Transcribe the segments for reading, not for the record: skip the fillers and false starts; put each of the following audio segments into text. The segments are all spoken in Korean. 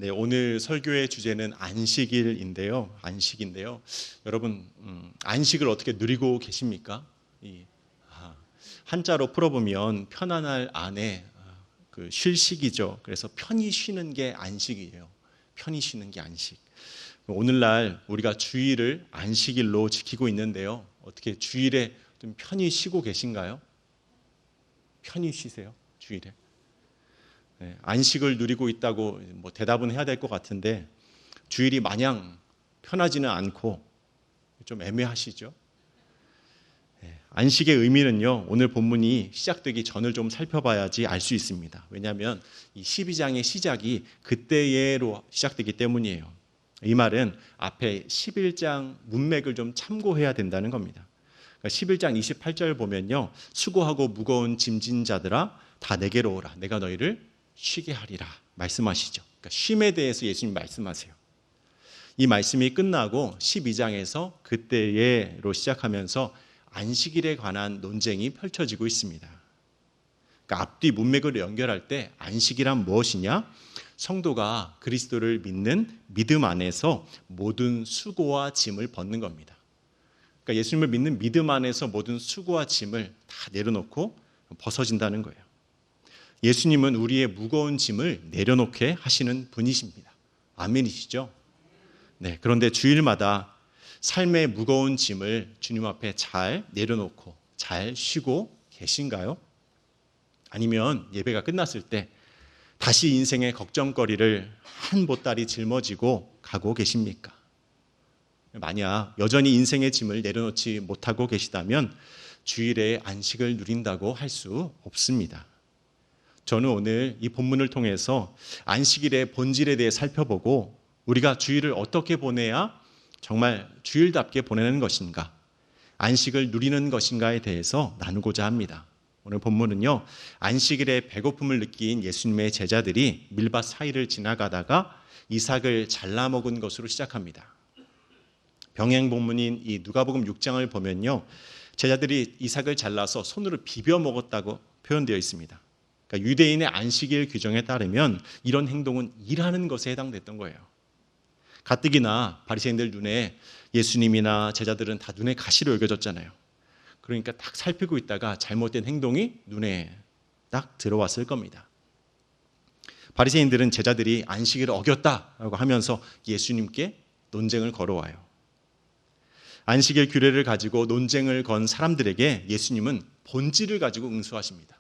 네, 오늘 설교의 주제는 안식일인데요. 안식인데요. 여러분, 안식을 어떻게 누리고 계십니까? 한자로 풀어보면 편안할 안에 그 쉴식이죠. 그래서 편히 쉬는 게 안식이에요. 편히 쉬는 게 안식. 오늘날 우리가 주일을 안식일로 지키고 있는데요. 어떻게 주일에 좀 편히 쉬고 계신가요? 편히 쉬세요, 주일에? 네, 안식을 누리고 있다고 대답은 해야 될 것 같은데 주일이 마냥 편하지는 않고 좀 애매하시죠? 네, 안식의 의미는요, 오늘 본문이 시작되기 전을 좀 살펴봐야지 알 수 있습니다. 왜냐하면 이 12장의 시작이 그때예로 시작되기 때문이에요. 이 말은 앞에 11장 문맥을 좀 참고해야 된다는 겁니다. 그러니까 11장 28절 보면요, 수고하고 무거운 짐진 자들아 다 내게로 오라, 내가 너희를 쉬게 하리라 말씀하시죠. 그러니까 쉼에 대해서 예수님 말씀하세요. 이 말씀이 끝나고 12장에서 그때예로 시작하면서 안식일에 관한 논쟁이 펼쳐지고 있습니다. 그러니까 앞뒤 문맥을 연결할 때 안식이란 무엇이냐? 성도가 그리스도를 믿는 믿음 안에서 모든 수고와 짐을 벗는 겁니다. 그러니까 예수님을 믿는 믿음 안에서 모든 수고와 짐을 다 내려놓고 벗어진다는 거예요. 예수님은 우리의 무거운 짐을 내려놓게 하시는 분이십니다. 아멘이시죠? 네, 그런데 주일마다 삶의 무거운 짐을 주님 앞에 잘 내려놓고 잘 쉬고 계신가요? 아니면 예배가 끝났을 때 다시 인생의 걱정거리를 한 보따리 짊어지고 가고 계십니까? 만약 여전히 인생의 짐을 내려놓지 못하고 계시다면 주일에 안식을 누린다고 할 수 없습니다. 저는 오늘 이 본문을 통해서 안식일의 본질에 대해 살펴보고 우리가 주일을 어떻게 보내야 정말 주일답게 보내는 것인가, 안식을 누리는 것인가에 대해서 나누고자 합니다. 오늘 본문은요, 안식일에 배고픔을 느낀 예수님의 제자들이 밀밭 사이를 지나가다가 이삭을 잘라 먹은 것으로 시작합니다. 병행 본문인 이 누가복음 6장을 보면요, 제자들이 이삭을 잘라서 손으로 비벼 먹었다고 표현되어 있습니다. 그러니까 유대인의 안식일 규정에 따르면 이런 행동은 일하는 것에 해당됐던 거예요. 가뜩이나 바리새인들 눈에 예수님이나 제자들은 다 눈에 가시로 여겨졌잖아요. 그러니까 딱 살피고 있다가 잘못된 행동이 눈에 딱 들어왔을 겁니다. 바리새인들은 제자들이 안식일을 어겼다라고 하면서 예수님께 논쟁을 걸어와요. 안식일 규례를 가지고 논쟁을 건 사람들에게 예수님은 본질을 가지고 응수하십니다.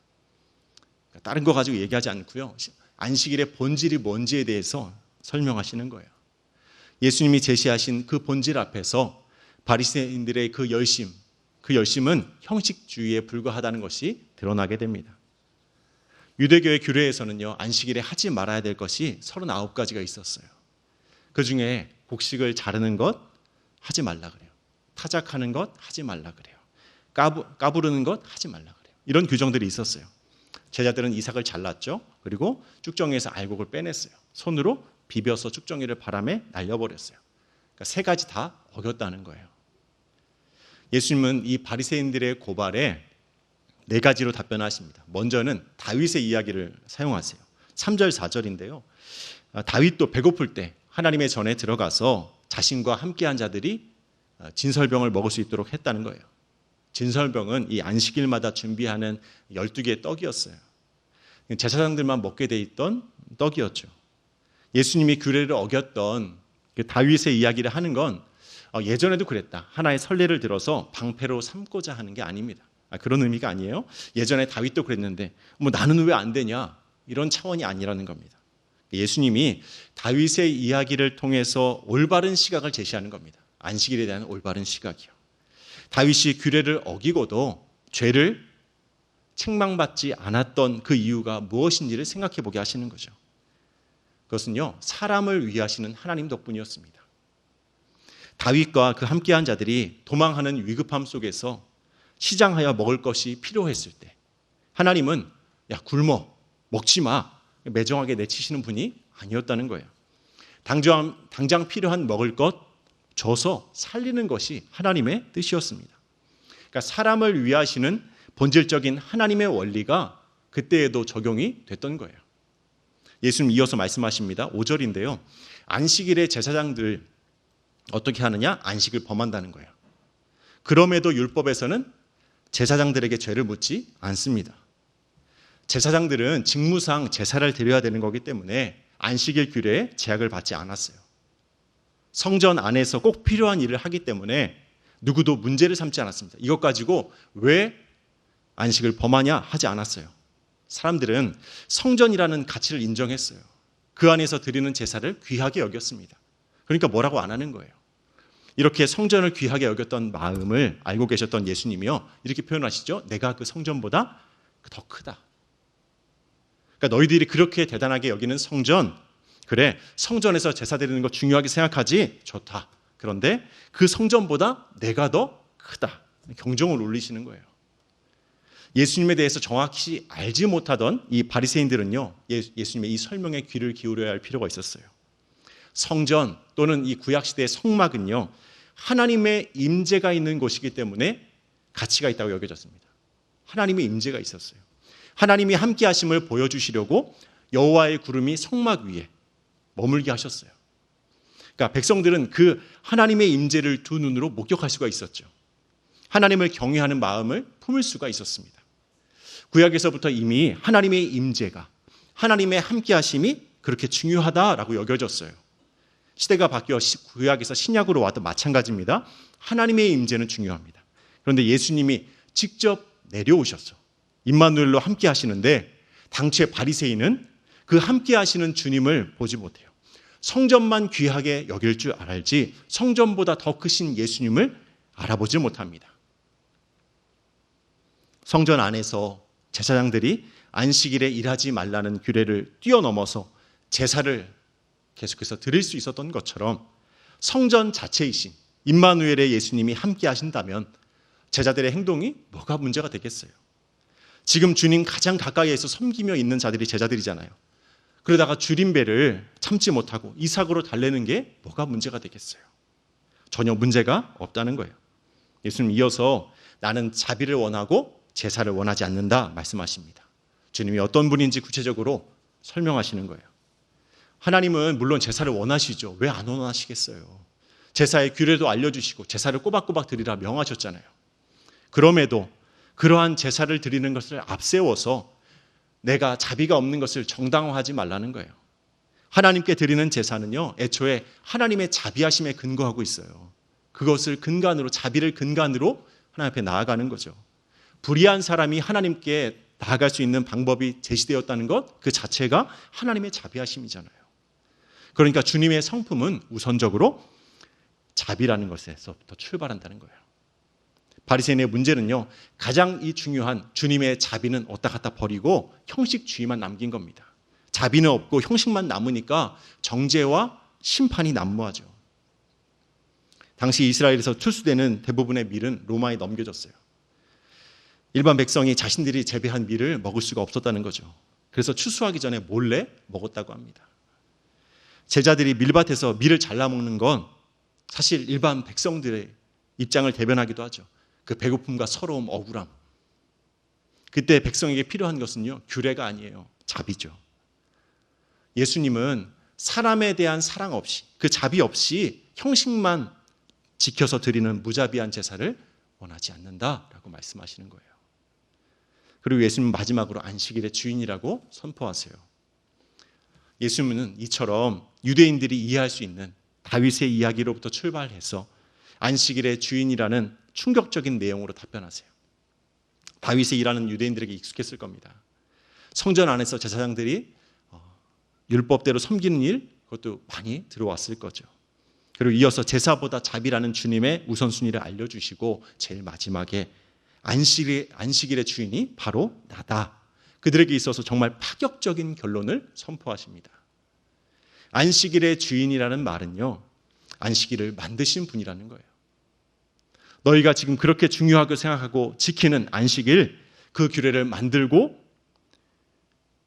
다른 거 가지고 얘기하지 않고요, 안식일의 본질이 뭔지에 대해서 설명하시는 거예요. 예수님이 제시하신 그 본질 앞에서 바리새인들의 그 열심은 형식주의에 불과하다는 것이 드러나게 됩니다. 유대교의 규례에서는요, 안식일에 하지 말아야 될 것이 39가지가 있었어요. 그 중에 곡식을 자르는 것 하지 말라 그래요. 타작하는 것 하지 말라 그래요. 까부르는 것 하지 말라 그래요. 이런 규정들이 있었어요. 제자들은 이삭을 잘랐죠. 그리고 쭉정이에서 알곡을 빼냈어요. 손으로 비벼서 쭉정이를 바람에 날려버렸어요. 그러니까 3가지 다 어겼다는 거예요. 예수님은 이 바리새인들의 고발에 4가지로 답변하십니다. 먼저는 다윗의 이야기를 사용하세요. 3절 4절인데요. 다윗도 배고플 때 하나님의 전에 들어가서 자신과 함께한 자들이 진설병을 먹을 수 있도록 했다는 거예요. 진설병은 이 안식일마다 준비하는 12개의 떡이었어요. 제사장들만 먹게 돼 있던 떡이었죠. 예수님이 규례를 어겼던 그 다윗의 이야기를 하는 건 예전에도 그랬다, 하나의 선례를 들어서 방패로 삼고자 하는 게 아닙니다. 그런 의미가 아니에요. 예전에 다윗도 그랬는데 나는 왜 안 되냐, 이런 차원이 아니라는 겁니다. 예수님이 다윗의 이야기를 통해서 올바른 시각을 제시하는 겁니다. 안식일에 대한 올바른 시각이요. 다윗이 규례를 어기고도 죄를 책망받지 않았던 그 이유가 무엇인지를 생각해 보게 하시는 거죠. 그것은요, 사람을 위하시는 하나님 덕분이었습니다. 다윗과 그 함께한 자들이 도망하는 위급함 속에서 시장하여 먹을 것이 필요했을 때 하나님은 야 굶어, 먹지 마, 매정하게 내치시는 분이 아니었다는 거예요. 당장 필요한 먹을 것 줘서 살리는 것이 하나님의 뜻이었습니다. 그러니까 사람을 위하시는 본질적인 하나님의 원리가 그때에도 적용이 됐던 거예요. 예수님 이어서 말씀하십니다. 5절인데요. 안식일에 제사장들 어떻게 하느냐? 안식을 범한다는 거예요. 그럼에도 율법에서는 제사장들에게 죄를 묻지 않습니다. 제사장들은 직무상 제사를 드려야 되는 거기 때문에 안식일 규례에 제약을 받지 않았어요. 성전 안에서 꼭 필요한 일을 하기 때문에 누구도 문제를 삼지 않았습니다. 이것 가지고 왜 안식을 범하냐 하지 않았어요. 사람들은 성전이라는 가치를 인정했어요. 그 안에서 드리는 제사를 귀하게 여겼습니다. 그러니까 뭐라고 안 하는 거예요. 이렇게 성전을 귀하게 여겼던 마음을 알고 계셨던 예수님이요, 이렇게 표현하시죠. 내가 그 성전보다 더 크다. 그러니까 너희들이 그렇게 대단하게 여기는 성전, 그래, 성전에서 제사 드리는 거 중요하게 생각하지? 좋다. 그런데 그 성전보다 내가 더 크다. 경종을 울리시는 거예요. 예수님에 대해서 정확히 알지 못하던 이 바리새인들은요, 예수님의 이 설명에 귀를 기울여야 할 필요가 있었어요. 성전 또는 이 구약시대의 성막은요, 하나님의 임재가 있는 곳이기 때문에 가치가 있다고 여겨졌습니다. 하나님의 임재가 있었어요. 하나님이 함께 하심을 보여주시려고 여호와의 구름이 성막 위에 머물게 하셨어요. 그러니까 백성들은 그 하나님의 임재를 두 눈으로 목격할 수가 있었죠. 하나님을 경외하는 마음을 품을 수가 있었습니다. 구약에서부터 이미 하나님의 임재가, 하나님의 함께 하심이 그렇게 중요하다라고 여겨졌어요. 시대가 바뀌어 구약에서 신약으로 와도 마찬가지입니다. 하나님의 임재는 중요합니다. 그런데 예수님이 직접 내려오셔서 임마누엘로 함께 하시는데 당초의 바리새인은 그 함께 하시는 주님을 보지 못해요. 성전만 귀하게 여길 줄 알지 성전보다 더 크신 예수님을 알아보지 못합니다. 성전 안에서 제사장들이 안식일에 일하지 말라는 규례를 뛰어넘어서 제사를 계속해서 드릴 수 있었던 것처럼 성전 자체이신 임마누엘의 예수님이 함께 하신다면 제자들의 행동이 뭐가 문제가 되겠어요? 지금 주님 가장 가까이에서 섬기며 있는 자들이 제자들이잖아요. 그러다가 줄임배를 참지 못하고 이삭으로 달래는 게 뭐가 문제가 되겠어요? 전혀 문제가 없다는 거예요. 예수님 이어서 나는 자비를 원하고 제사를 원하지 않는다 말씀하십니다. 주님이 어떤 분인지 구체적으로 설명하시는 거예요. 하나님은 물론 제사를 원하시죠. 왜 안 원하시겠어요? 제사의 규례도 알려주시고 제사를 꼬박꼬박 드리라 명하셨잖아요. 그럼에도 그러한 제사를 드리는 것을 앞세워서 내가 자비가 없는 것을 정당화하지 말라는 거예요. 하나님께 드리는 제사는요, 애초에 하나님의 자비하심에 근거하고 있어요. 그것을 근간으로, 자비를 근간으로 하나님 앞에 나아가는 거죠. 불의한 사람이 하나님께 나아갈 수 있는 방법이 제시되었다는 것, 그 자체가 하나님의 자비하심이잖아요. 그러니까 주님의 성품은 우선적으로 자비라는 것에서부터 출발한다는 거예요. 바리새인의 문제는요, 가장 이 중요한 주님의 자비는 어디다 갖다 버리고 형식주의만 남긴 겁니다. 자비는 없고 형식만 남으니까 정죄와 심판이 난무하죠. 당시 이스라엘에서 출수되는 대부분의 밀은 로마에 넘겨졌어요. 일반 백성이 자신들이 재배한 밀을 먹을 수가 없었다는 거죠. 그래서 추수하기 전에 몰래 먹었다고 합니다. 제자들이 밀밭에서 밀을 잘라 먹는 건 사실 일반 백성들의 입장을 대변하기도 하죠. 그 배고픔과 서러움, 억울함. 그때 백성에게 필요한 것은요, 규례가 아니에요. 자비죠. 예수님은 사람에 대한 사랑 없이, 그 자비 없이 형식만 지켜서 드리는 무자비한 제사를 원하지 않는다라고 말씀하시는 거예요. 그리고 예수님은 마지막으로 안식일의 주인이라고 선포하세요. 예수님은 이처럼 유대인들이 이해할 수 있는 다윗의 이야기로부터 출발해서 안식일의 주인이라는 충격적인 내용으로 답변하세요. 다윗의 일하는 유대인들에게 익숙했을 겁니다. 성전 안에서 제사장들이 율법대로 섬기는 일, 그것도 많이 들어왔을 거죠. 그리고 이어서 제사보다 자비라는 주님의 우선순위를 알려주시고 제일 마지막에 안식일의 주인이 바로 나다. 그들에게 있어서 정말 파격적인 결론을 선포하십니다. 안식일의 주인이라는 말은요, 안식일을 만드신 분이라는 거예요. 너희가 지금 그렇게 중요하게 생각하고 지키는 안식일, 그 규례를 만들고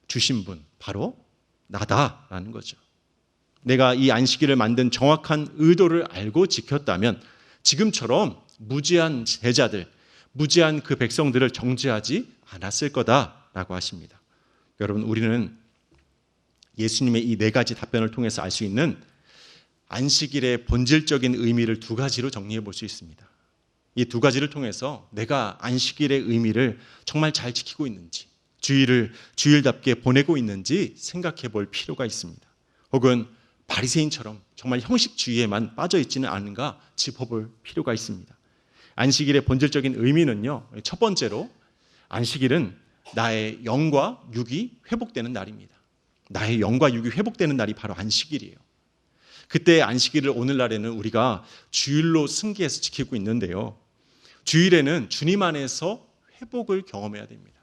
주신 분, 바로 나다라는 거죠. 내가 이 안식일을 만든 정확한 의도를 알고 지켰다면 지금처럼 무지한 제자들, 무지한 그 백성들을 정죄하지 않았을 거다라고 하십니다. 여러분, 우리는 예수님의 이 네 가지 답변을 통해서 알 수 있는 안식일의 본질적인 의미를 두 가지로 정리해 볼 수 있습니다. 이 두 가지를 통해서 내가 안식일의 의미를 정말 잘 지키고 있는지, 주일을 주일답게 보내고 있는지 생각해 볼 필요가 있습니다. 혹은 바리새인처럼 정말 형식주의에만 빠져 있지는 않은가 짚어볼 필요가 있습니다. 안식일의 본질적인 의미는요, 첫 번째로 안식일은 나의 영과 육이 회복되는 날입니다. 나의 영과 육이 회복되는 날이 바로 안식일이에요. 그때 안식일을 오늘날에는 우리가 주일로 승계해서 지키고 있는데요. 주일에는 주님 안에서 회복을 경험해야 됩니다.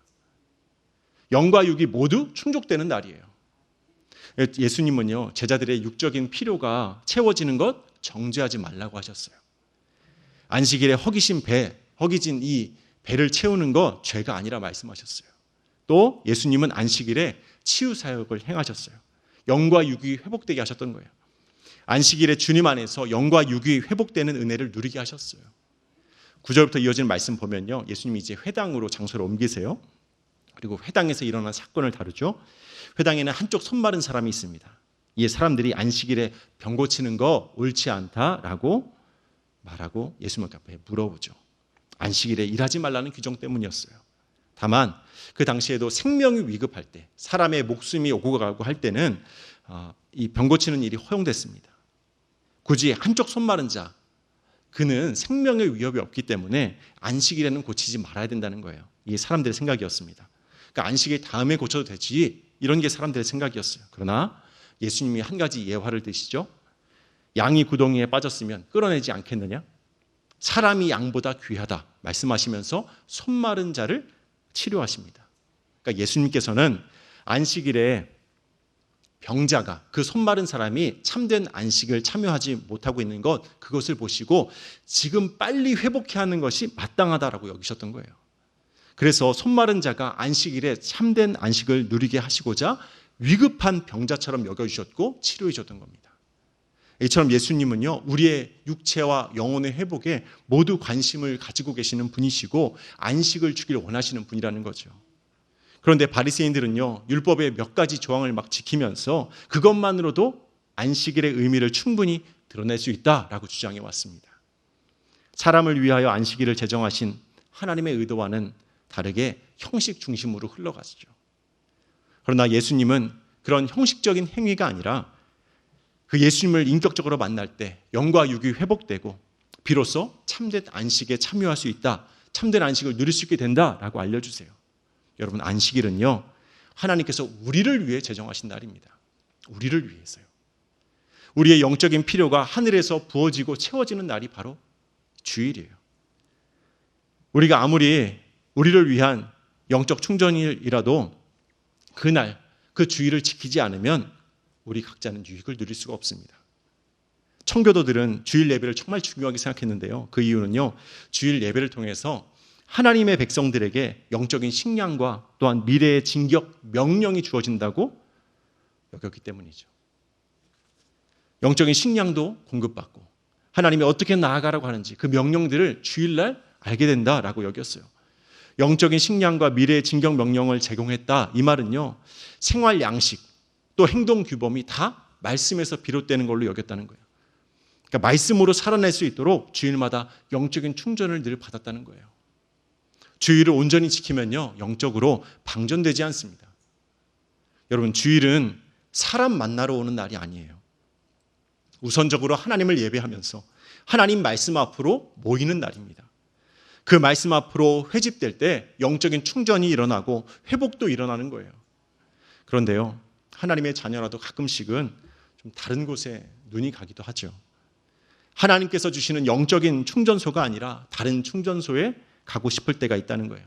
영과 육이 모두 충족되는 날이에요. 예수님은요, 제자들의 육적인 필요가 채워지는 것 정죄하지 말라고 하셨어요. 안식일에 허기진 이 배를 채우는 것 죄가 아니라 말씀하셨어요. 또 예수님은 안식일에 치유 사역을 행하셨어요. 영과 육이 회복되게 하셨던 거예요. 안식일에 주님 안에서 영과 육이 회복되는 은혜를 누리게 하셨어요. 9절부터 이어지는 말씀 보면요, 예수님이 이제 회당으로 장소를 옮기세요. 그리고 회당에서 일어난 사건을 다루죠. 회당에는 한쪽 손 마른 사람이 있습니다. 이 사람들이 안식일에 병 고치는 거 옳지 않다라고 말하고 예수님 앞에 물어보죠. 안식일에 일하지 말라는 규정 때문이었어요. 다만 그 당시에도 생명이 위급할 때, 사람의 목숨이 오고 가고 할 때는 이 병 고치는 일이 허용됐습니다. 굳이 한쪽 손 마른 자, 그는 생명의 위협이 없기 때문에 안식일에는 고치지 말아야 된다는 거예요. 이게 사람들의 생각이었습니다. 그러니까 안식일 다음에 고쳐도 되지, 이런 게 사람들의 생각이었어요. 그러나 예수님이 한 가지 예화를 드시죠. 양이 구덩이에 빠졌으면 끌어내지 않겠느냐? 사람이 양보다 귀하다 말씀하시면서 손 마른 자를 치료하십니다. 그러니까 예수님께서는 안식일에 병자가, 그 손 마른 사람이 참된 안식을 참여하지 못하고 있는 것, 그것을 보시고 지금 빨리 회복해야 하는 것이 마땅하다라고 여기셨던 거예요. 그래서 손 마른 자가 안식일에 참된 안식을 누리게 하시고자 위급한 병자처럼 여겨주셨고 치료해 주셨던 겁니다. 이처럼 예수님은요, 우리의 육체와 영혼의 회복에 모두 관심을 가지고 계시는 분이시고 안식을 주기를 원하시는 분이라는 거죠. 그런데 바리새인들은요, 율법의 몇 가지 조항을 막 지키면서 그것만으로도 안식일의 의미를 충분히 드러낼 수 있다라고 주장해 왔습니다. 사람을 위하여 안식일을 제정하신 하나님의 의도와는 다르게 형식 중심으로 흘러가죠. 그러나 예수님은 그런 형식적인 행위가 아니라 그 예수님을 인격적으로 만날 때 영과 육이 회복되고 비로소 참된 안식에 참여할 수 있다, 참된 안식을 누릴 수 있게 된다라고 알려주세요. 여러분, 안식일은요, 하나님께서 우리를 위해 제정하신 날입니다. 우리를 위해서요. 우리의 영적인 필요가 하늘에서 부어지고 채워지는 날이 바로 주일이에요. 우리가 아무리 우리를 위한 영적 충전일이라도 그날 그 주일을 지키지 않으면 우리 각자는 유익을 누릴 수가 없습니다. 청교도들은 주일 예배를 정말 중요하게 생각했는데요. 그 이유는요, 주일 예배를 통해서 하나님의 백성들에게 영적인 식량과 또한 미래의 진격 명령이 주어진다고 여겼기 때문이죠. 영적인 식량도 공급받고 하나님이 어떻게 나아가라고 하는지 그 명령들을 주일날 알게 된다라고 여겼어요. 영적인 식량과 미래의 진격 명령을 제공했다, 이 말은요, 생활 양식 또 행동 규범이 다 말씀에서 비롯되는 걸로 여겼다는 거예요. 그러니까 말씀으로 살아낼 수 있도록 주일마다 영적인 충전을 늘 받았다는 거예요. 주일을 온전히 지키면요, 영적으로 방전되지 않습니다. 여러분, 주일은 사람 만나러 오는 날이 아니에요. 우선적으로 하나님을 예배하면서 하나님 말씀 앞으로 모이는 날입니다. 그 말씀 앞으로 회집될 때 영적인 충전이 일어나고 회복도 일어나는 거예요. 그런데요, 하나님의 자녀라도 가끔씩은 좀 다른 곳에 눈이 가기도 하죠. 하나님께서 주시는 영적인 충전소가 아니라 다른 충전소에 가고 싶을 때가 있다는 거예요.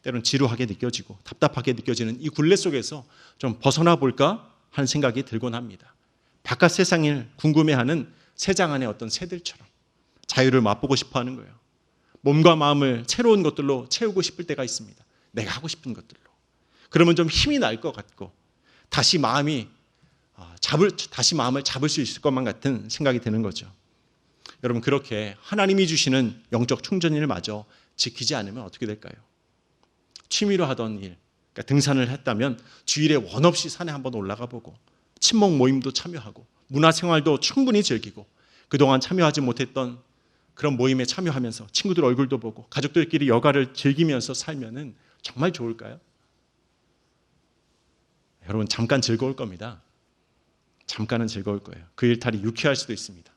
때로는 지루하게 느껴지고 답답하게 느껴지는 이 굴레 속에서 좀 벗어나 볼까 하는 생각이 들곤 합니다. 바깥 세상을 궁금해하는 새장 안의 어떤 새들처럼 자유를 맛보고 싶어 하는 거예요. 몸과 마음을 새로운 것들로 채우고 싶을 때가 있습니다. 내가 하고 싶은 것들로. 그러면 좀 힘이 날 것 같고 다시 마음을 잡을 수 있을 것만 같은 생각이 드는 거죠. 여러분, 그렇게 하나님이 주시는 영적 충전일마저 지키지 않으면 어떻게 될까요? 취미로 하던 일, 그러니까 등산을 했다면 주일에 원 없이 산에 한번 올라가 보고 친목 모임도 참여하고 문화생활도 충분히 즐기고 그동안 참여하지 못했던 그런 모임에 참여하면서 친구들 얼굴도 보고 가족들끼리 여가를 즐기면서 살면은 정말 좋을까요? 여러분 잠깐 즐거울 겁니다. 잠깐은 즐거울 거예요. 그 일탈이 유쾌할 수도 있습니다.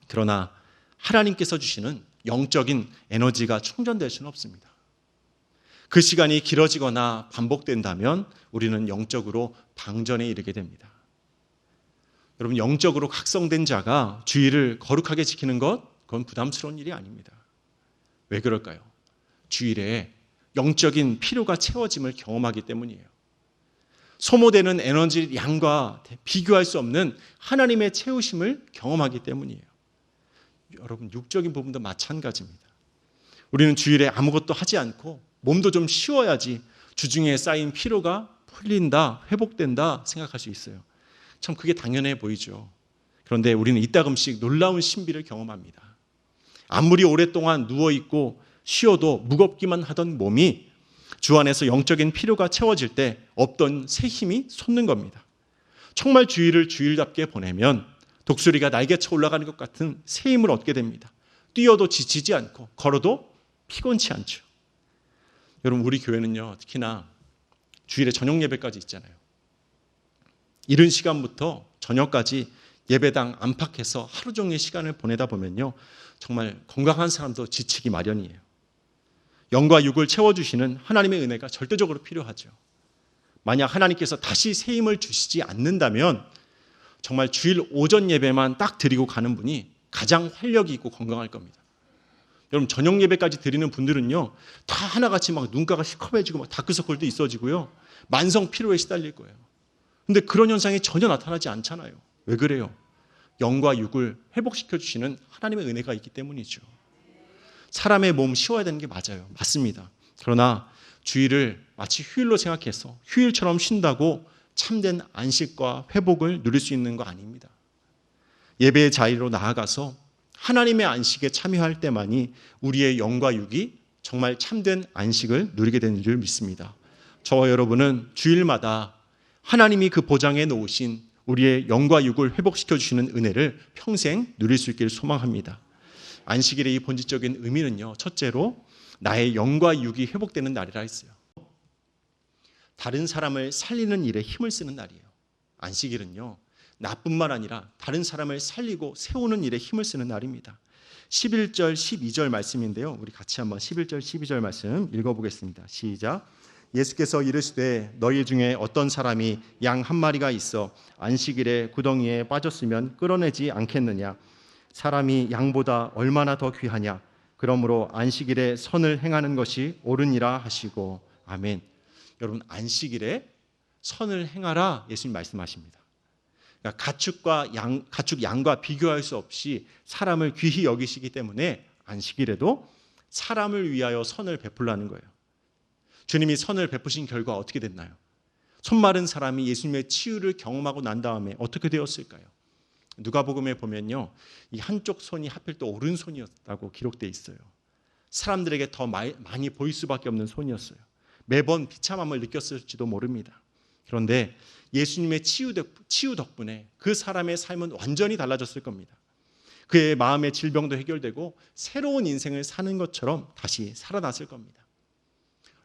그러나 하나님께서 주시는 영적인 에너지가 충전될 수는 없습니다. 그 시간이 길어지거나 반복된다면 우리는 영적으로 방전에 이르게 됩니다. 여러분 영적으로 각성된 자가 주일을 거룩하게 지키는 것 그건 부담스러운 일이 아닙니다. 왜 그럴까요? 주일에 영적인 필요가 채워짐을 경험하기 때문이에요. 소모되는 에너지 양과 비교할 수 없는 하나님의 채우심을 경험하기 때문이에요. 여러분 육적인 부분도 마찬가지입니다. 우리는 주일에 아무것도 하지 않고 몸도 좀 쉬어야지 주중에 쌓인 피로가 풀린다, 회복된다 생각할 수 있어요. 참 그게 당연해 보이죠. 그런데 우리는 이따금씩 놀라운 신비를 경험합니다. 아무리 오랫동안 누워있고 쉬어도 무겁기만 하던 몸이 주 안에서 영적인 필요가 채워질 때 없던 새 힘이 솟는 겁니다. 정말 주일을 주일답게 보내면 독수리가 날개쳐 올라가는 것 같은 새 힘을 얻게 됩니다. 뛰어도 지치지 않고 걸어도 피곤치 않죠. 여러분 우리 교회는요 특히나 주일에 저녁 예배까지 있잖아요. 이른 시간부터 저녁까지 예배당 안팎에서 하루 종일 시간을 보내다 보면요 정말 건강한 사람도 지치기 마련이에요. 영과 육을 채워주시는 하나님의 은혜가 절대적으로 필요하죠. 만약 하나님께서 다시 새 힘을 주시지 않는다면 정말 주일 오전 예배만 딱 드리고 가는 분이 가장 활력이 있고 건강할 겁니다. 여러분 저녁 예배까지 드리는 분들은요 다 하나같이 막 눈가가 시커매지고 막 다크서클도 있어지고요 만성 피로에 시달릴 거예요. 근데 그런 현상이 전혀 나타나지 않잖아요. 왜 그래요? 영과 육을 회복시켜 주시는 하나님의 은혜가 있기 때문이죠. 사람의 몸 쉬어야 되는 게 맞아요. 맞습니다. 그러나 주일을 마치 휴일로 생각해서 휴일처럼 쉰다고 참된 안식과 회복을 누릴 수 있는 거 아닙니다. 예배의 자리로 나아가서 하나님의 안식에 참여할 때만이 우리의 영과 육이 정말 참된 안식을 누리게 되는 줄 믿습니다. 저와 여러분은 주일마다 하나님이 그 보장해 놓으신 우리의 영과 육을 회복시켜 주시는 은혜를 평생 누릴 수 있기를 소망합니다. 안식일의 이 본질적인 의미는요. 첫째로 나의 영과 육이 회복되는 날이라 했어요. 다른 사람을 살리는 일에 힘을 쓰는 날이에요. 안식일은요. 나뿐만 아니라 다른 사람을 살리고 세우는 일에 힘을 쓰는 날입니다. 11절, 12절 말씀인데요. 우리 같이 한번 11절, 12절 말씀 읽어보겠습니다. 시작. 예수께서 이르시되 너희 중에 어떤 사람이 양 한 마리가 있어 안식일에 구덩이에 빠졌으면 끌어내지 않겠느냐. 사람이 양보다 얼마나 더 귀하냐. 그러므로 안식일에 선을 행하는 것이 옳으니라 하시고. 아멘. 여러분 안식일에 선을 행하라 예수님 말씀하십니다. 그러니까 가축 양과 비교할 수 없이 사람을 귀히 여기시기 때문에 안식일에도 사람을 위하여 선을 베풀라는 거예요. 주님이 선을 베푸신 결과 어떻게 됐나요? 손마른 사람이 예수님의 치유를 경험하고 난 다음에 어떻게 되었을까요? 누가복음에 보면요, 이 한쪽 손이 하필 또 오른손이었다고 기록되어 있어요. 사람들에게 더 많이 보일 수밖에 없는 손이었어요. 매번 비참함을 느꼈을지도 모릅니다. 그런데 예수님의 치유 덕분에 그 사람의 삶은 완전히 달라졌을 겁니다. 그의 마음의 질병도 해결되고 새로운 인생을 사는 것처럼 다시 살아났을 겁니다.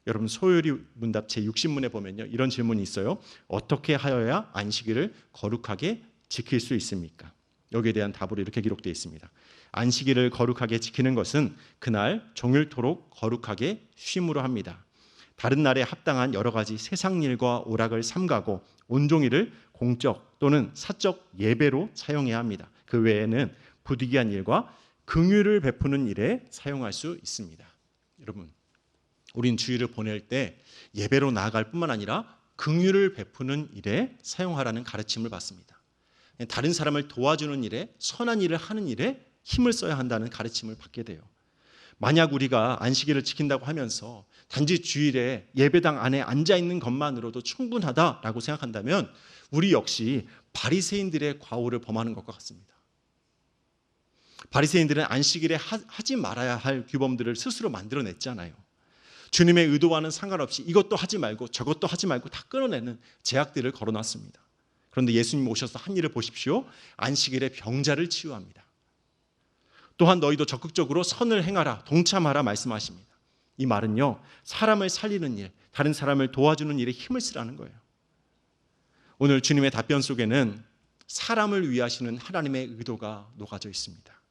여러분 소요리 문답 제60문에 보면요 이런 질문이 있어요. 어떻게 하여야 안식일을 거룩하게 지킬 수 있습니까? 여기에 대한 답으로 이렇게 기록되어 있습니다. 안식일을 거룩하게 지키는 것은 그날 종일토록 거룩하게 쉼으로 합니다. 다른 날에 합당한 여러 가지 세상 일과 오락을 삼가고 온종일을 공적 또는 사적 예배로 사용해야 합니다. 그 외에는 부득이한 일과 긍휼을 베푸는 일에 사용할 수 있습니다. 여러분 우린 주일을 보낼 때 예배로 나아갈 뿐만 아니라 긍휼을 베푸는 일에 사용하라는 가르침을 받습니다. 다른 사람을 도와주는 일에 선한 일을 하는 일에 힘을 써야 한다는 가르침을 받게 돼요. 만약 우리가 안식일을 지킨다고 하면서 단지 주일에 예배당 안에 앉아있는 것만으로도 충분하다라고 생각한다면 우리 역시 바리새인들의 과오를 범하는 것과 같습니다. 바리새인들은 안식일에 하지 말아야 할 규범들을 스스로 만들어냈잖아요. 주님의 의도와는 상관없이 이것도 하지 말고 저것도 하지 말고 다 끊어내는 제약들을 걸어놨습니다. 그런데 예수님 오셔서 한 일을 보십시오. 안식일에 병자를 치유합니다. 또한 너희도 적극적으로 선을 행하라, 동참하라 말씀하십니다. 이 말은요, 사람을 살리는 일, 다른 사람을 도와주는 일에 힘을 쓰라는 거예요. 오늘 주님의 답변 속에는 사람을 위하시는 하나님의 의도가 녹아져 있습니다.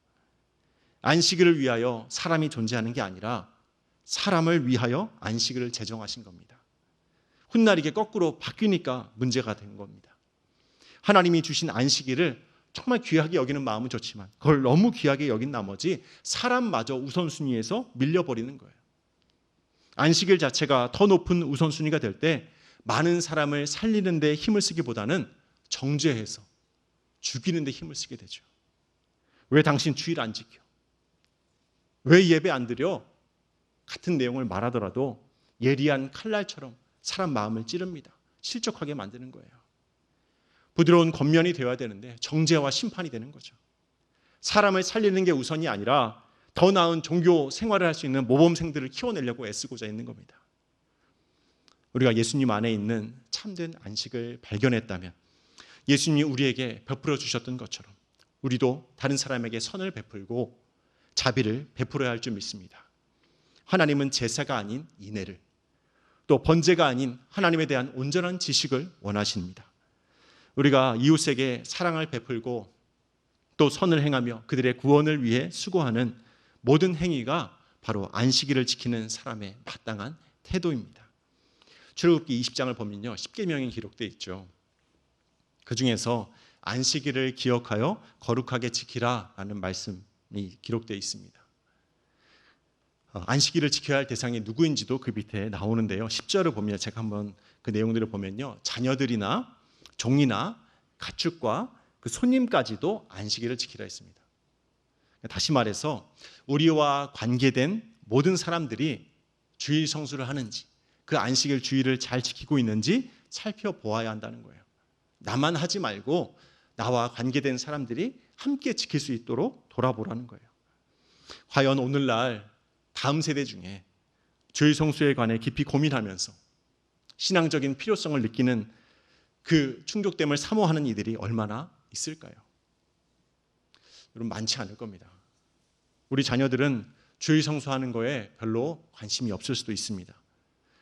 안식일을 위하여 사람이 존재하는 게 아니라 사람을 위하여 안식일을 제정하신 겁니다. 훗날 이게 거꾸로 바뀌니까 문제가 된 겁니다. 하나님이 주신 안식일을 정말 귀하게 여기는 마음은 좋지만 그걸 너무 귀하게 여긴 나머지 사람마저 우선순위에서 밀려버리는 거예요. 안식일 자체가 더 높은 우선순위가 될 때 많은 사람을 살리는 데 힘을 쓰기보다는 정죄해서 죽이는 데 힘을 쓰게 되죠. 왜 당신 주일 안 지켜? 왜 예배 안 드려? 같은 내용을 말하더라도 예리한 칼날처럼 사람 마음을 찌릅니다. 실족하게 만드는 거예요. 부드러운 겉면이 되어야 되는데 정죄와 심판이 되는 거죠. 사람을 살리는 게 우선이 아니라 더 나은 종교 생활을 할 수 있는 모범생들을 키워내려고 애쓰고자 있는 겁니다. 우리가 예수님 안에 있는 참된 안식을 발견했다면 예수님이 우리에게 베풀어 주셨던 것처럼 우리도 다른 사람에게 선을 베풀고 자비를 베풀어야 할 줄 믿습니다. 하나님은 제사가 아닌 인애를, 또 번제가 아닌 하나님에 대한 온전한 지식을 원하십니다. 우리가 이웃에게 사랑을 베풀고 또 선을 행하며 그들의 구원을 위해 수고하는 모든 행위가 바로 안식일을 지키는 사람의 마땅한 태도입니다. 출애굽기 20장을 보면요, 10계명이 기록되어 있죠. 그 중에서 안식일을 기억하여 거룩하게 지키라라는 말씀이 기록되어 있습니다. 안식일을 지켜야 할 대상이 누구인지도 그 밑에 나오는데요. 10절을 보면 제가 한번 그 내용들을 보면요, 자녀들이나 종이나 가축과 그 손님까지도 안식일을 지키라 했습니다. 다시 말해서 우리와 관계된 모든 사람들이 주일 성수를 하는지 그 안식일 주일을 잘 지키고 있는지 살펴보아야 한다는 거예요. 나만 하지 말고 나와 관계된 사람들이 함께 지킬 수 있도록 돌아보라는 거예요. 과연 오늘날 다음 세대 중에 주일 성수에 관해 깊이 고민하면서 신앙적인 필요성을 느끼는 그 충족됨을 사모하는 이들이 얼마나 있을까요? 여러분, 많지 않을 겁니다. 우리 자녀들은 주일 성수하는 거에 별로 관심이 없을 수도 있습니다.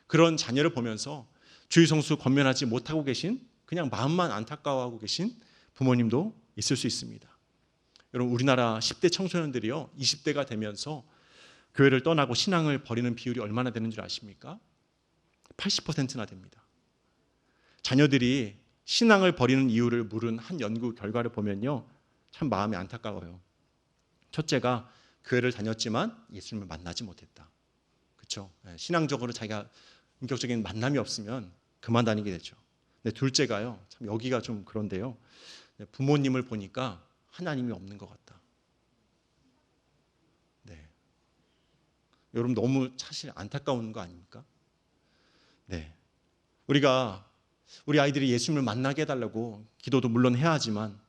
그런 자녀를 보면서 주일 성수 권면하지 못하고 계신, 그냥 마음만 안타까워하고 계신 부모님도 있을 수 있습니다. 여러분, 우리나라 10대 청소년들이요, 20대가 되면서 교회를 떠나고 신앙을 버리는 비율이 얼마나 되는 줄 아십니까? 80%나 됩니다. 자녀들이 신앙을 버리는 이유를 물은 한 연구 결과를 보면요, 참 마음이 안타까워요. 첫째가 교회를 다녔지만 예수님을 만나지 못했다. 그렇죠? 신앙적으로 자기가 인격적인 만남이 없으면 그만 다니게 되죠. 근데 둘째가요, 참 여기가 좀 그런데요, 부모님을 보니까 하나님이 없는 것 같다. 네, 여러분, 너무 사실 안타까운 거 아닙니까? 네, 우리 아이들이 예수님을 만나게 해달라고 기도도 물론 해야 하지만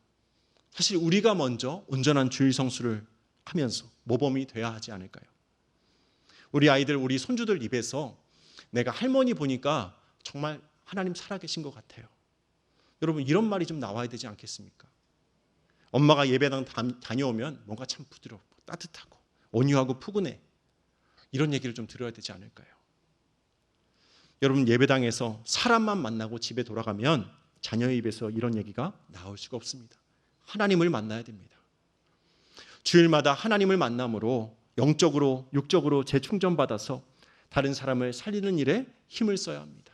사실 우리가 먼저 온전한 주일 성수를 하면서 모범이 돼야 하지 않을까요? 우리 아이들, 우리 손주들 입에서 내가 할머니 보니까 정말 하나님 살아계신 것 같아요. 여러분, 이런 말이 좀 나와야 되지 않겠습니까? 엄마가 예배당 다녀오면 뭔가 참 부드럽고 따뜻하고 온유하고 푸근해, 이런 얘기를 좀 들어야 되지 않을까요? 여러분, 예배당에서 사람만 만나고 집에 돌아가면 자녀의 입에서 이런 얘기가 나올 수가 없습니다. 하나님을 만나야 됩니다. 주일마다 하나님을 만남으로 영적으로 육적으로 재충전받아서 다른 사람을 살리는 일에 힘을 써야 합니다.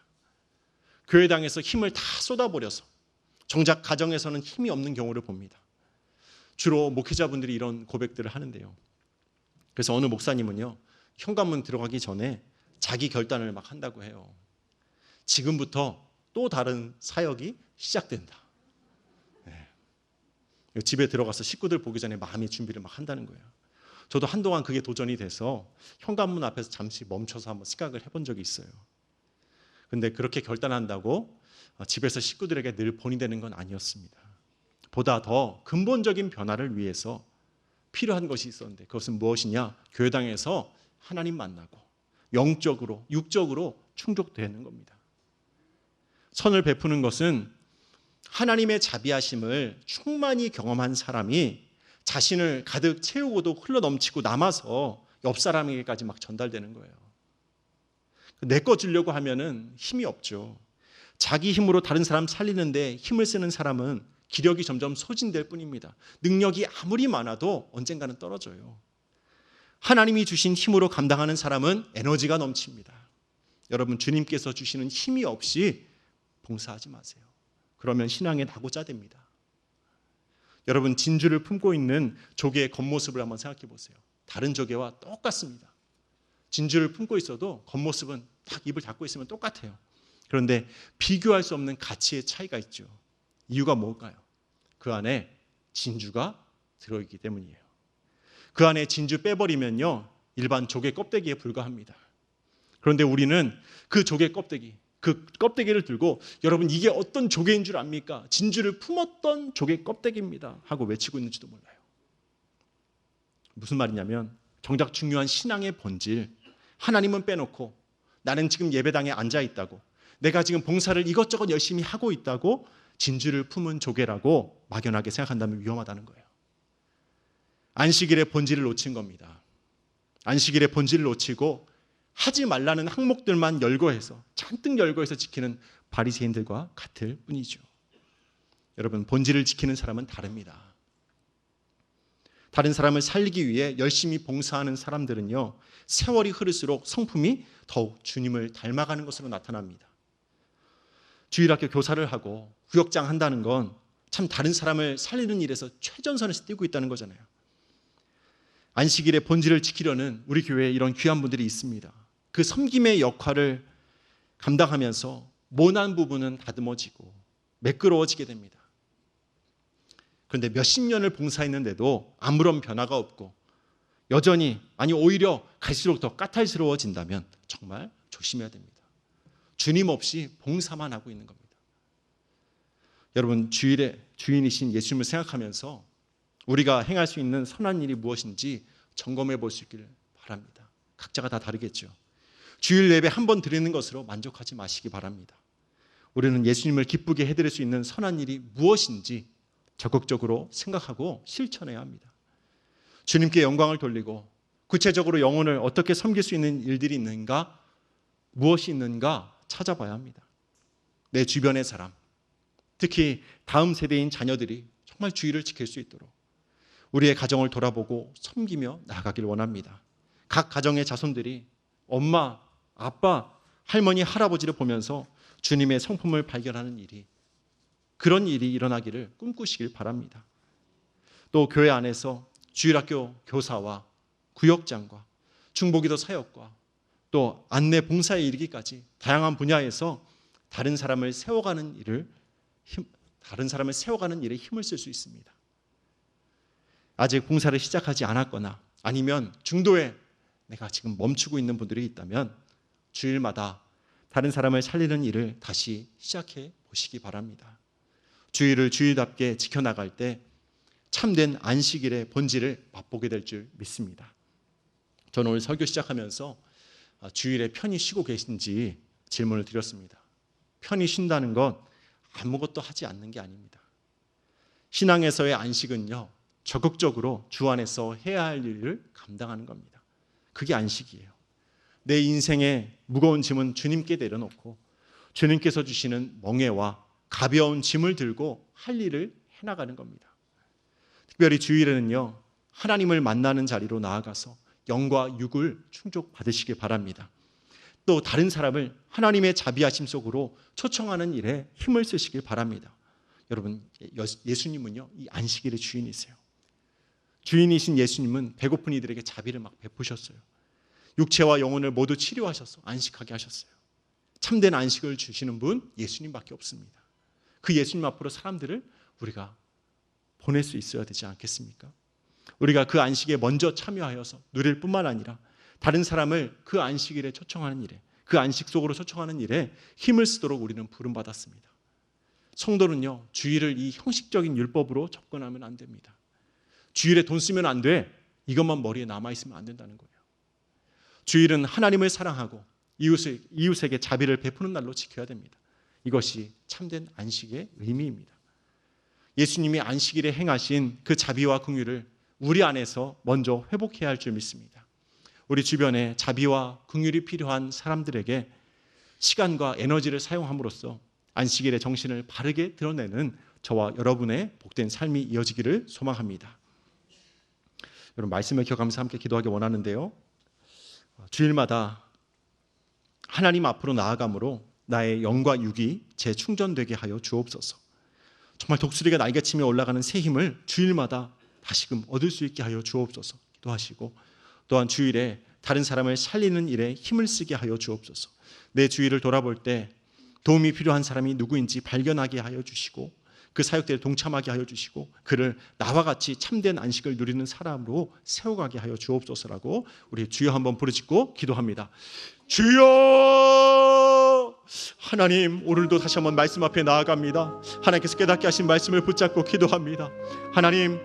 교회당에서 힘을 다 쏟아버려서 정작 가정에서는 힘이 없는 경우를 봅니다. 주로 목회자분들이 이런 고백들을 하는데요. 그래서 어느 목사님은요, 현관문 들어가기 전에 자기 결단을 막 한다고 해요. 지금부터 또 다른 사역이 시작된다. 네. 집에 들어가서 식구들 보기 전에 마음의 준비를 막 한다는 거예요. 저도 한동안 그게 도전이 돼서 현관문 앞에서 잠시 멈춰서 한번 생각을 해본 적이 있어요. 근데 그렇게 결단한다고 집에서 식구들에게 늘 본이 되는 건 아니었습니다. 보다 더 근본적인 변화를 위해서 필요한 것이 있었는데 그것은 무엇이냐? 교회당에서 하나님 만나고 영적으로, 육적으로 충족되는 겁니다. 선을 베푸는 것은 하나님의 자비하심을 충만히 경험한 사람이 자신을 가득 채우고도 흘러넘치고 남아서 옆 사람에게까지 막 전달되는 거예요. 내 거 주려고 하면은 힘이 없죠. 자기 힘으로 다른 사람 살리는데 힘을 쓰는 사람은 기력이 점점 소진될 뿐입니다. 능력이 아무리 많아도 언젠가는 떨어져요. 하나님이 주신 힘으로 감당하는 사람은 에너지가 넘칩니다. 여러분, 주님께서 주시는 힘이 없이 봉사하지 마세요. 그러면 신앙에 낙오자 됩니다. 여러분, 진주를 품고 있는 조개의 겉모습을 한번 생각해 보세요. 다른 조개와 똑같습니다. 진주를 품고 있어도 겉모습은 딱 입을 닫고 있으면 똑같아요. 그런데 비교할 수 없는 가치의 차이가 있죠. 이유가 뭘까요? 그 안에 진주가 들어있기 때문이에요. 그 안에 진주 빼버리면요, 일반 조개 껍데기에 불과합니다. 그런데 우리는 그 조개 껍데기, 그 껍데기를 들고 여러분 이게 어떤 조개인 줄 압니까? 진주를 품었던 조개 껍데기입니다 하고 외치고 있는지도 몰라요. 무슨 말이냐면 정작 중요한 신앙의 본질, 하나님은 빼놓고 나는 지금 예배당에 앉아 있다고, 내가 지금 봉사를 이것저것 열심히 하고 있다고 진주를 품은 조개라고 막연하게 생각한다면 위험하다는 거예요. 안식일의 본질을 놓친 겁니다. 안식일의 본질을 놓치고 하지 말라는 항목들만 열거해서, 잔뜩 열거해서 지키는 바리새인들과 같을 뿐이죠. 여러분, 본질을 지키는 사람은 다릅니다. 다른 사람을 살리기 위해 열심히 봉사하는 사람들은요, 세월이 흐를수록 성품이 더욱 주님을 닮아가는 것으로 나타납니다. 주일학교 교사를 하고 구역장 한다는 건 참 다른 사람을 살리는 일에서 최전선에서 뛰고 있다는 거잖아요. 안식일의 본질을 지키려는 우리 교회에 이런 귀한 분들이 있습니다. 그 섬김의 역할을 감당하면서 모난 부분은 다듬어지고 매끄러워지게 됩니다. 그런데 몇십 년을 봉사했는데도 아무런 변화가 없고 여전히, 아니 오히려 갈수록 더 까탈스러워진다면 정말 조심해야 됩니다. 주님 없이 봉사만 하고 있는 겁니다. 여러분, 주일의 주인이신 예수님을 생각하면서 우리가 행할 수 있는 선한 일이 무엇인지 점검해 볼 수 있기를 바랍니다. 각자가 다 다르겠죠. 주일 예배 한 번 드리는 것으로 만족하지 마시기 바랍니다. 우리는 예수님을 기쁘게 해드릴 수 있는 선한 일이 무엇인지 적극적으로 생각하고 실천해야 합니다. 주님께 영광을 돌리고 구체적으로 영혼을 어떻게 섬길 수 있는 일들이 있는가, 무엇이 있는가 찾아봐야 합니다. 내 주변의 사람, 특히 다음 세대인 자녀들이 정말 주의를 지킬 수 있도록 우리의 가정을 돌아보고 섬기며 나아가길 원합니다. 각 가정의 자손들이 엄마, 아빠, 할머니, 할아버지를 보면서 주님의 성품을 발견하는 일이, 그런 일이 일어나기를 꿈꾸시길 바랍니다. 또 교회 안에서 주일학교 교사와 구역장과 중보기도 사역과 또 안내 봉사에 이르기까지 다양한 분야에서 다른 사람을 세워가는 일에 힘을 쓸 수 있습니다. 아직 봉사를 시작하지 않았거나 아니면 중도에 내가 지금 멈추고 있는 분들이 있다면 주일마다 다른 사람을 살리는 일을 다시 시작해 보시기 바랍니다. 주일을 주일답게 지켜나갈 때 참된 안식일의 본질을 맛보게 될 줄 믿습니다. 저는 오늘 설교 시작하면서 주일에 편히 쉬고 계신지 질문을 드렸습니다. 편히 쉰다는 건 아무것도 하지 않는 게 아닙니다. 신앙에서의 안식은요, 적극적으로 주 안에서 해야 할 일을 감당하는 겁니다. 그게 안식이에요. 내 인생의 무거운 짐은 주님께 내려놓고 주님께서 주시는 멍에와 가벼운 짐을 들고 할 일을 해나가는 겁니다. 특별히 주일에는요, 하나님을 만나는 자리로 나아가서 영과 육을 충족받으시길 바랍니다. 또 다른 사람을 하나님의 자비하심 속으로 초청하는 일에 힘을 쓰시길 바랍니다. 여러분, 예수님은요, 이 안식일의 주인이세요. 주인이신 예수님은 배고픈 이들에게 자비를 막 베푸셨어요. 육체와 영혼을 모두 치료하셔서 안식하게 하셨어요. 참된 안식을 주시는 분 예수님밖에 없습니다. 그 예수님 앞으로 사람들을 우리가 보낼 수 있어야 되지 않겠습니까? 우리가 그 안식에 먼저 참여하여서 누릴 뿐만 아니라 다른 사람을 그 안식일에 초청하는 일에, 그 안식 속으로 초청하는 일에 힘을 쓰도록 우리는 부름받았습니다. 성도는요, 주일을 이 형식적인 율법으로 접근하면 안 됩니다. 주일에 돈 쓰면 안 돼, 이것만 머리에 남아있으면 안 된다는 거예요. 주일은 하나님을 사랑하고 이웃에게 자비를 베푸는 날로 지켜야 됩니다. 이것이 참된 안식의 의미입니다. 예수님이 안식일에 행하신 그 자비와 긍휼을 우리 안에서 먼저 회복해야 할 줄 믿습니다. 우리 주변에 자비와 긍휼이 필요한 사람들에게 시간과 에너지를 사용함으로써 안식일의 정신을 바르게 드러내는 저와 여러분의 복된 삶이 이어지기를 소망합니다. 여러분, 말씀을 기억하면서 함께 기도하기 원하는데요, 주일마다 하나님 앞으로 나아감으로 나의 영과 육이 재충전되게 하여 주옵소서. 정말 독수리가 날개치며 올라가는 새 힘을 주일마다 다시금 얻을 수 있게 하여 주옵소서 기도하시고, 또한 주일에 다른 사람을 살리는 일에 힘을 쓰게 하여 주옵소서. 내 주위를 돌아볼 때 도움이 필요한 사람이 누구인지 발견하게 하여 주시고, 그 사역대에 동참하게 하여 주시고, 그를 나와 같이 참된 안식을 누리는 사람으로 세워가게 하여 주옵소서라고 우리 주여 한번 부르짖고 기도합니다. 주여! 하나님, 오늘도 다시 한번 말씀 앞에 나아갑니다. 하나님께서 깨닫게 하신 말씀을 붙잡고 기도합니다. 하나님,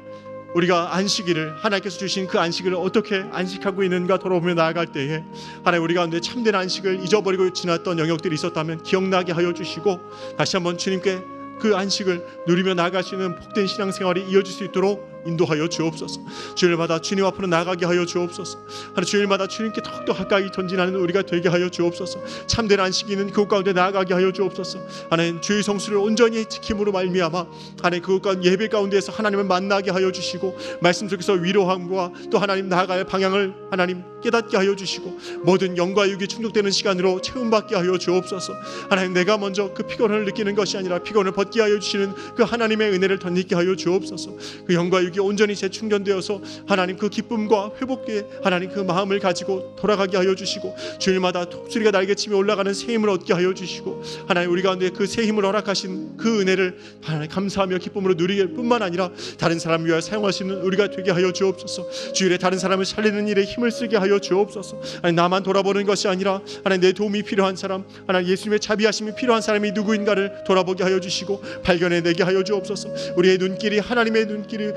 우리가 안식일을, 하나님께서 주신 그 안식일을 어떻게 안식하고 있는가 돌아보며 나아갈 때에 하나님, 우리 가운데 참된 안식을 잊어버리고 지났던 영역들이 있었다면 기억나게 하여 주시고, 다시 한번 주님께 그 안식을 누리며 나아갈 수 있는 복된 신앙생활이 이어질 수 있도록 인도하여 주옵소서. 주일마다 주님 앞으로 나아가게 하여 주옵소서. 하나님, 주일마다 주님께 더욱더 가까이 전진하는 우리가 되게 하여 주옵소서. 참된 안식이 있는 그곳 가운데 나아가게 하여 주옵소서. 하나님, 주의 성수를 온전히 지킴으로 말미암아 하나님 그곳 가운데 예배 가운데에서 하나님을 만나게 하여 주시고, 말씀 속에서 위로함과 또 하나님 나아갈 방향을 하나님 깨닫게 하여 주시고, 모든 영과 육이 충족되는 시간으로 채움받게 하여 주옵소서. 하나님, 내가 먼저 그 피곤을 느끼는 것이 아니라 피곤을 벗게 하여 주시는 그 하나님의 은혜를 덧입게 하여 주옵소서. 그 영과 육이 온전히 재충전되어서 하나님 그 기쁨과 회복의 하나님 그 마음을 가지고 돌아가게 하여 주시고, 주일마다 독수리가 날개치며 올라가는 새 힘을 얻게 하여 주시고, 하나님 우리 가운데 그 새 힘을 허락하신 그 은혜를 하나님 감사하며 기쁨으로 누리길 뿐만 아니라 다른 사람을 위하여 사용하시는 우리가 되게 하여 주옵소서. 주일에 다른 사람을 살리는 일에 힘을 쓰게 하여 주옵소서. 하나님, 나만 돌아보는 것이 아니라 하나님 내 도움이 필요한 사람, 하나님 예수님의 자비하심이 필요한 사람이 누구인가를 돌아보게 하여 주시고 발견해내게 하여 주옵소서. 우리의 눈길이 하나님의 눈길이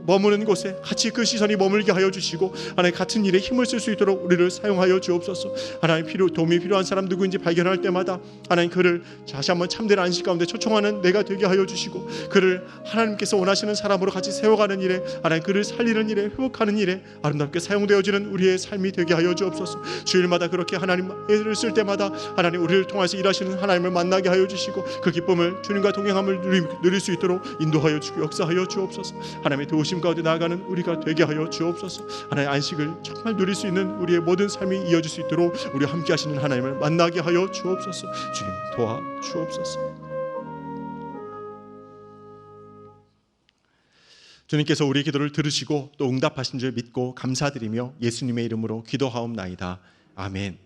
머무는 곳에 같이 그 시선이 머물게 하여 주시고, 하나님 같은 일에 힘을 쓸 수 있도록 우리를 사용하여 주옵소서. 하나님 도움이 필요한 사람 누구인지 발견할 때마다 하나님 그를 다시 한번 참된 안식 가운데 초청하는 내가 되게 하여 주시고, 그를 하나님께서 원하시는 사람으로 같이 세워가는 일에 하나님 그를 살리는 일에 회복하는 일에 아름답게 사용되어지는 우리의 삶이 되게 하여 주옵소서. 주일마다 그렇게 하나님 애를 쓸 때마다 하나님 우리를 통해서 일하시는 하나님을 만나게 하여 주시고, 그 기쁨을 주님과 동행함을 누릴 수 있도록 인도하여 주고 역사하여 주옵소서. 하나님의 도우심 가운데 나아가는 우리가 되게 하여 주옵소서. 하나님의 안식을 정말 누릴 수 있는 우리의 모든 삶이 이어질 수 있도록 우리와 함께 하시는 하나님을 만나게 하여 주옵소서. 주님 도와 주옵소서. 주님께서 우리의 기도를 들으시고 또 응답하신 줄 믿고 감사드리며 예수님의 이름으로 기도하옵나이다. 아멘.